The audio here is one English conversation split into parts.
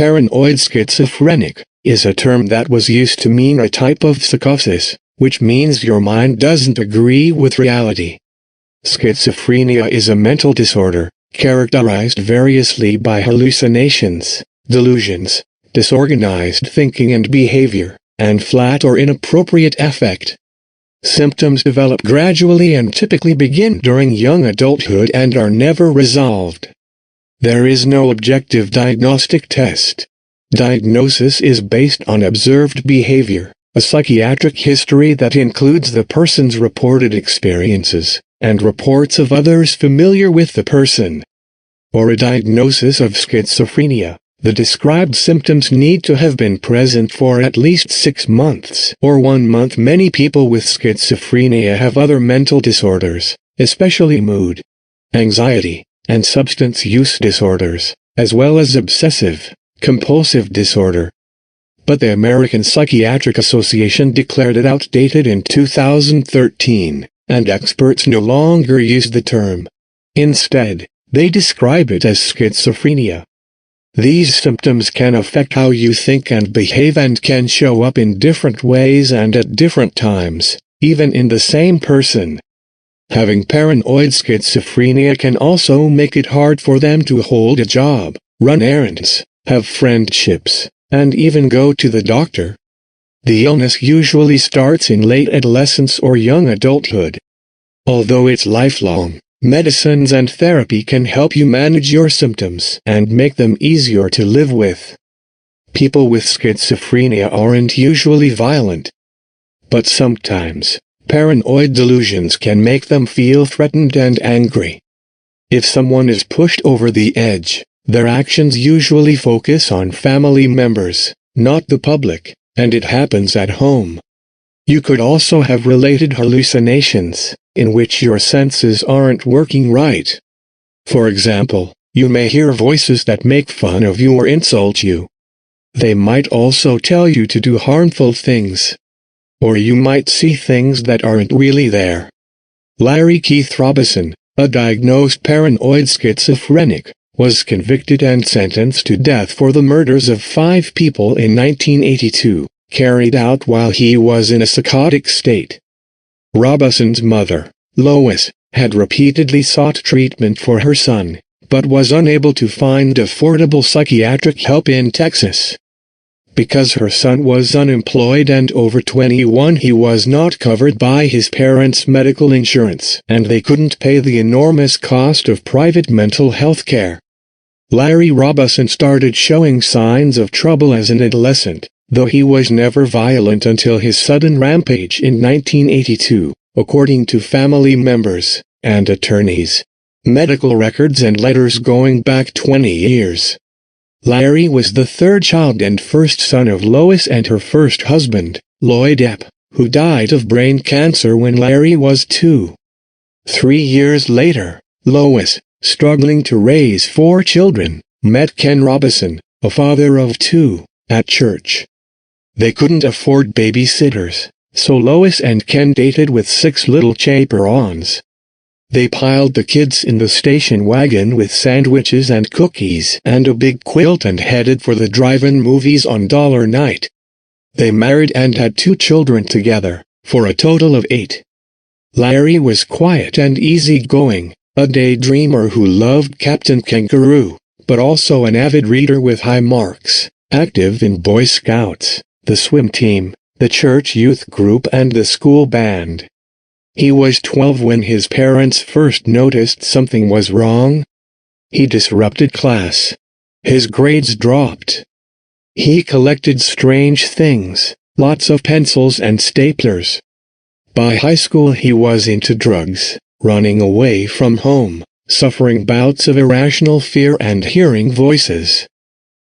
Paranoid schizophrenic is a term that was used to mean a type of psychosis, which means your mind doesn't agree with reality. Schizophrenia is a mental disorder, characterized variously by hallucinations, delusions, disorganized thinking and behavior, and flat or inappropriate affect. Symptoms develop gradually and typically begin during young adulthood and are never resolved. There is no objective diagnostic test. Diagnosis is based on observed behavior, a psychiatric history that includes the person's reported experiences, and reports of others familiar with the person. For a diagnosis of schizophrenia, the described symptoms need to have been present for at least 6 months or 1 month. Many people with schizophrenia have other mental disorders, especially mood, anxiety, and substance use disorders, as well as obsessive, compulsive disorder. But the American Psychiatric Association declared it outdated in 2013, and experts no longer use the term. Instead, they describe it as schizophrenia. These symptoms can affect how you think and behave and can show up in different ways and at different times, even in the same person. Having paranoid schizophrenia can also make it hard for them to hold a job, run errands, have friendships, and even go to the doctor. The illness usually starts in late adolescence or young adulthood. Although it's lifelong, medicines and therapy can help you manage your symptoms and make them easier to live with. People with schizophrenia aren't usually violent. But sometimes, paranoid delusions can make them feel threatened and angry. If someone is pushed over the edge, their actions usually focus on family members, not the public, and it happens at home. You could also have related hallucinations, in which your senses aren't working right. For example, you may hear voices that make fun of you or insult you. They might also tell you to do harmful things. Or you might see things that aren't really there. Larry Keith Robison, a diagnosed paranoid schizophrenic, was convicted and sentenced to death for the murders of 5 people in 1982, carried out while he was in a psychotic state. Robison's mother, Lois, had repeatedly sought treatment for her son, but was unable to find affordable psychiatric help in Texas. Because her son was unemployed and over 21, he was not covered by his parents' medical insurance, and they couldn't pay the enormous cost of private mental health care. Larry Roberson started showing signs of trouble as an adolescent, though he was never violent until his sudden rampage in 1982, according to family members and attorneys, medical records and letters going back 20 years. Larry was the 3rd child and first son of Lois and her first husband, Lloyd Epp, who died of brain cancer when Larry was 2. 3 years later, Lois, struggling to raise 4 children, met Ken Robison, a father of 2, at church. They couldn't afford babysitters, so Lois and Ken dated with 6 little chaperons. They piled the kids in the station wagon with sandwiches and cookies and a big quilt and headed for the drive-in movies on Dollar Night. They married and had 2 children together, for a total of 8. Larry was quiet and easygoing, a daydreamer who loved Captain Kangaroo, but also an avid reader with high marks, active in Boy Scouts, the swim team, the church youth group and the school band. He was 12 when his parents first noticed something was wrong. He disrupted class. His grades dropped. He collected strange things, lots of pencils and staplers. By high school he was into drugs, running away from home, suffering bouts of irrational fear and hearing voices.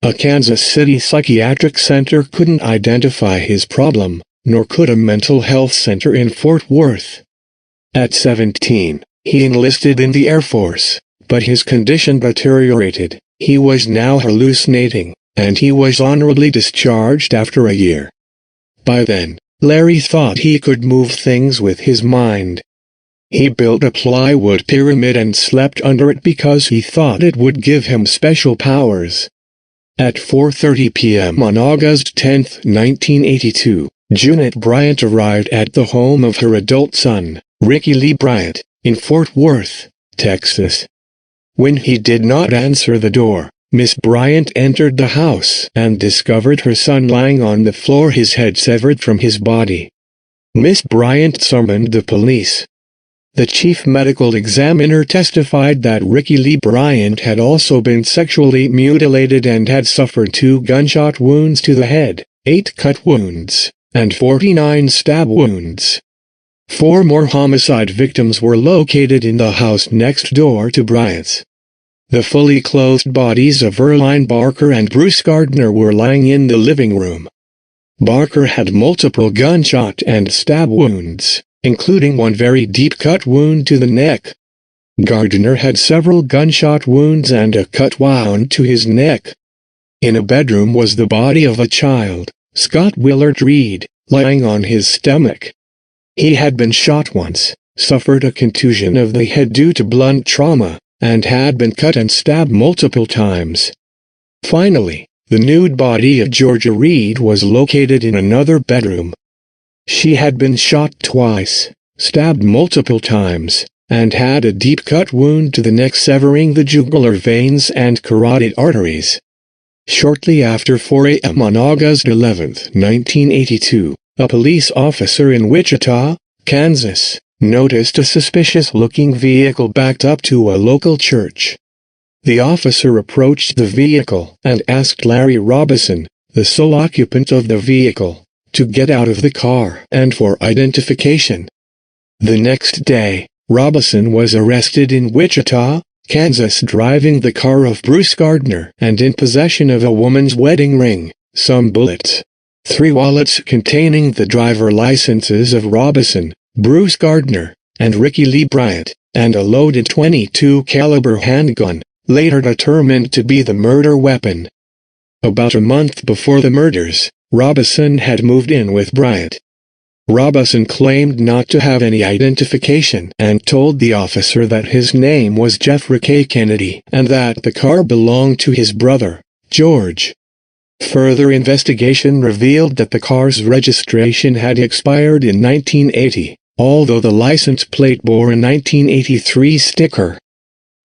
A Kansas City psychiatric center couldn't identify his problem, nor could a mental health center in Fort Worth. At 17, he enlisted in the Air Force, but his condition deteriorated. He was now hallucinating, and he was honorably discharged after a year. By then, Larry thought he could move things with his mind. He built a plywood pyramid and slept under it because he thought it would give him special powers. At 4:30 p.m. on August 10, 1982, Janet Bryant arrived at the home of her adult son, Ricky Lee Bryant, in Fort Worth, Texas. When he did not answer the door, Miss Bryant entered the house and discovered her son lying on the floor, his head severed from his body. Miss Bryant summoned the police. The chief medical examiner testified that Ricky Lee Bryant had also been sexually mutilated and had suffered 2 gunshot wounds to the head, 8 cut wounds, and 49 stab wounds. 4 more homicide victims were located in the house next door to Bryant's. The fully clothed bodies of Earline Barker and Bruce Gardner were lying in the living room. Barker had multiple gunshot and stab wounds, including 1 very deep cut wound to the neck. Gardner had several gunshot wounds and a cut wound to his neck. In a bedroom was the body of a child, Scott Willard Reed, lying on his stomach. He had been shot once, suffered a contusion of the head due to blunt trauma, and had been cut and stabbed multiple times. Finally, the nude body of Georgia Reed was located in another bedroom. She had been shot twice, stabbed multiple times, and had a deep cut wound to the neck severing the jugular veins and carotid arteries. Shortly after 4 a.m. on August 11, 1982, a police officer in Wichita, Kansas, noticed a suspicious-looking vehicle backed up to a local church. The officer approached the vehicle and asked Larry Roberson, the sole occupant of the vehicle, to get out of the car and for identification. The next day, Roberson was arrested in Wichita, Kansas, driving the car of Bruce Gardner and in possession of a woman's wedding ring, some bullets, 3 wallets containing the driver licenses of Roberson, Bruce Gardner, and Ricky Lee Bryant, and a loaded .22 caliber handgun, later determined to be the murder weapon. About a month before the murders, Roberson had moved in with Bryant. Roberson claimed not to have any identification and told the officer that his name was Jeffrey K. Kennedy and that the car belonged to his brother, George. Further investigation revealed that the car's registration had expired in 1980, although the license plate bore a 1983 sticker.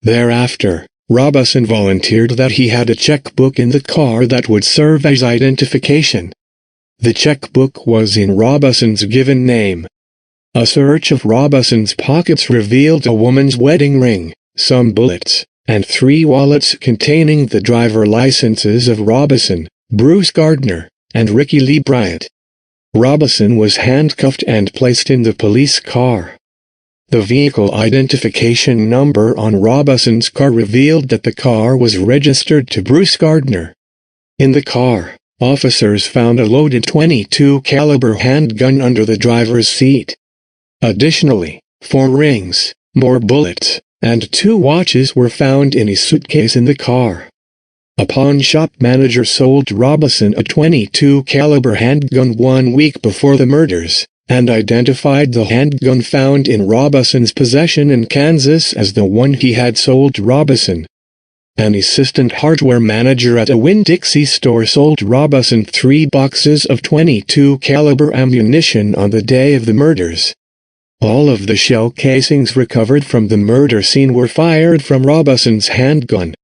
Thereafter, Roberson volunteered that he had a checkbook in the car that would serve as identification. The checkbook was in Roberson's given name. A search of Roberson's pockets revealed a woman's wedding ring, some bullets, and 3 wallets containing the driver licenses of Roberson, Bruce Gardner, and Ricky Lee Bryant. Roberson was handcuffed and placed in the police car. The vehicle identification number on Roberson's car revealed that the car was registered to Bruce Gardner. In the car, officers found a loaded .22 caliber handgun under the driver's seat. Additionally, 4 rings, more bullets, and 2 watches were found in a suitcase in the car. A pawn shop manager sold Roberson a .22 caliber handgun 1 week before the murders, and identified the handgun found in Roberson's possession in Kansas as the one he had sold Roberson. An assistant hardware manager at a Winn-Dixie store sold Roberson 3 boxes of .22 caliber ammunition on the day of the murders. All of the shell casings recovered from the murder scene were fired from Roberson's handgun.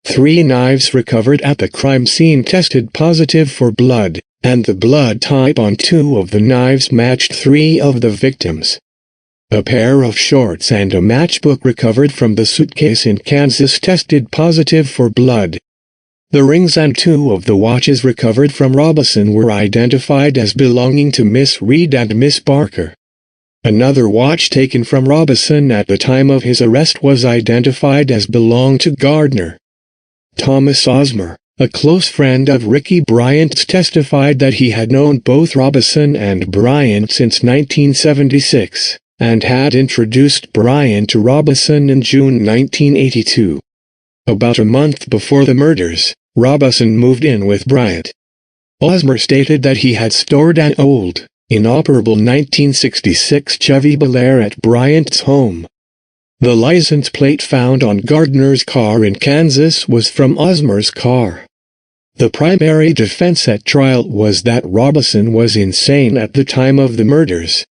3 knives recovered at the crime scene tested positive for blood, and the blood type on 2 of the knives matched 3 of the victims. A pair of shorts and a matchbook recovered from the suitcase in Kansas tested positive for blood. The rings and 2 of the watches recovered from Roberson were identified as belonging to Miss Reed and Miss Barker. Another watch taken from Roberson at the time of his arrest was identified as belonging to Gardner. Thomas Osmer, a close friend of Ricky Bryant's, testified that he had known both Roberson and Bryant since 1976, and had introduced Bryant to Roberson in June 1982. About a month before the murders, Roberson moved in with Bryant. Osmer stated that he had stored an old, inoperable 1966 Chevy Bel Air at Bryant's home. The license plate found on Gardner's car in Kansas was from Osmer's car. The primary defense at trial was that Roberson was insane at the time of the murders.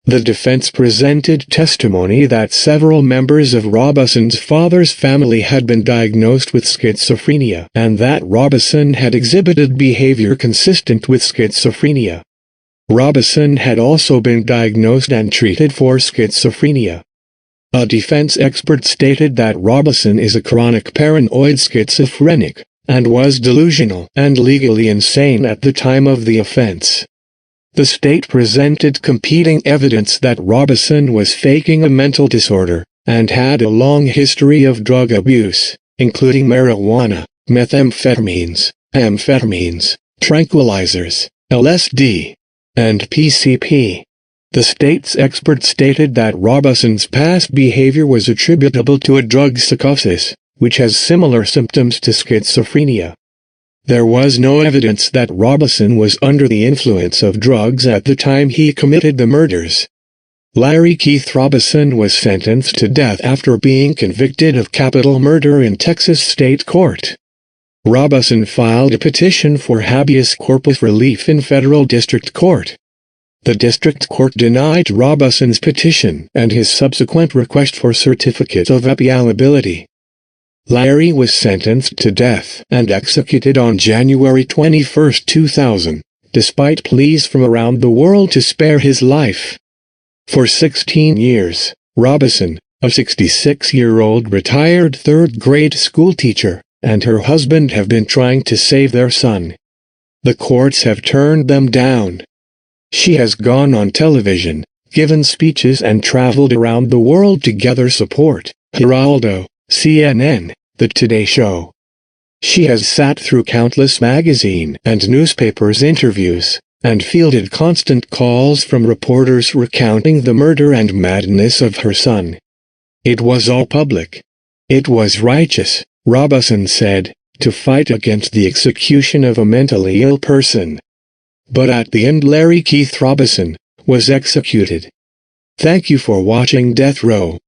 The defense presented testimony that several members of Robison's father's family had been diagnosed with schizophrenia and that Roberson had exhibited behavior consistent with schizophrenia. Roberson had also been diagnosed and treated for schizophrenia. A defense expert stated that Roberson is a chronic paranoid schizophrenic and was delusional and legally insane at the time of the offense. The state presented competing evidence that Roberson was faking a mental disorder and had a long history of drug abuse, including marijuana, methamphetamines, amphetamines, tranquilizers, LSD, and PCP. The state's expert stated that Roberson's past behavior was attributable to a drug psychosis, which has similar symptoms to schizophrenia. There was no evidence that Roberson was under the influence of drugs at the time he committed the murders. Larry Keith Robison was sentenced to death after being convicted of capital murder in Texas state court. Roberson filed a petition for habeas corpus relief in federal district court. The district court denied Roberson's petition and his subsequent request for certificate of appealability. Larry was sentenced to death and executed on January 21, 2000, despite pleas from around the world to spare his life. For 16 years, Roberson, a 66-year-old retired third-grade schoolteacher, and her husband have been trying to save their son. The courts have turned them down. She has gone on television, given speeches and traveled around the world to gather support. Geraldo, CNN, The Today Show. She has sat through countless magazine and newspapers interviews, and fielded constant calls from reporters recounting the murder and madness of her son. It was all public. It was righteous, Roberson said, to fight against the execution of a mentally ill person. But at the end Larry Keith Robison was executed. Thank you for watching Death Row.